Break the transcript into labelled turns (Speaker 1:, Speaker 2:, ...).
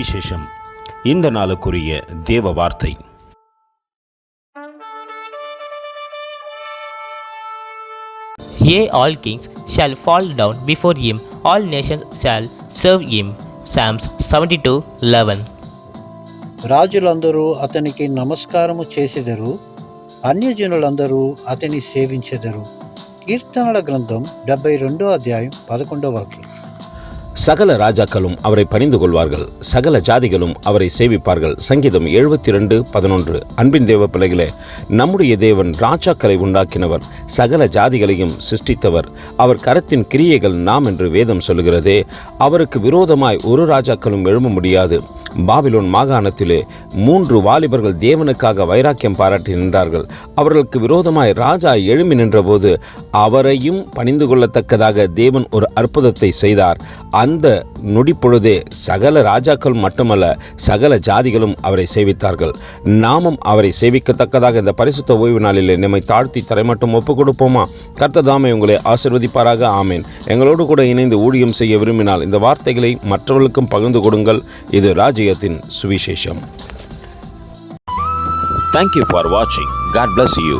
Speaker 1: சுவிசேஷம். இந்த நாளுக்குரிய தேவ வார்த்தை.
Speaker 2: Yea, all kings shall fall down before him, all nations shall serve him. Psalms 72:11.
Speaker 3: రాజులందరూ అతనికి నమస్కారము చేసెదరు, అన్యజనులందరూ అతని సేవించెదరు. కీర్తనల గ్రంథం 72:11.
Speaker 1: சகல ராஜாக்களும் அவரை பணிந்து கொள்வார்கள், சகல ஜாதிகளும் அவரை சேவிப்பார்கள். சங்கீதம் 72:11. அன்பின் தேவ பிள்ளைகளே, நம்முடைய தேவன் ராஜாக்களை உண்டாக்கினவர், சகல ஜாதிகளையும் சிருஷ்டித்தவர். அவர் கரத்தின் கிரியைகள் நாம் என்று வேதம் சொல்லுகிறதே. அவருக்கு விரோதமாய் ஒரு ராஜாக்களும் எழும்ப முடியாது. பாபிலோன் மாகாணத்திலே 3 வாலிபர்கள் தேவனுக்காக வைராக்கியம் பாராட்டி நின்றார்கள். அவர்களுக்கு விரோதமாய் ராஜா எழும்பி நின்றபோது அவரையும் பணிந்து கொள்ளத்தக்கதாக தேவன் ஒரு அற்புதத்தை செய்தார். அந்த நொடிப்பொழுதே சகல ராஜாக்கள் மட்டுமல்ல, சகல ஜாதிகளும் அவரை சேவித்தார்கள். நாமும் அவரை சேவிக்கத்தக்கதாக இந்த பரிசுத்த ஓய்வு நாளிலே நம்மை தாழ்த்தி தரைமட்டம் ஒப்புக் கொடுப்போமா? கர்த்தர் தாமே உங்களை ஆசீர்வதிப்பாராக. ஆமேன். எங்களோடு கூட இணைந்து ஊழியம் செய்ய விரும்பினால் இந்த வார்த்தைகளை மற்றவர்களுக்கும் பகிர்ந்து கொடுங்கள். இது ராஜ்யத்தின் சுவிசேஷம். Thank you for watching. God bless you.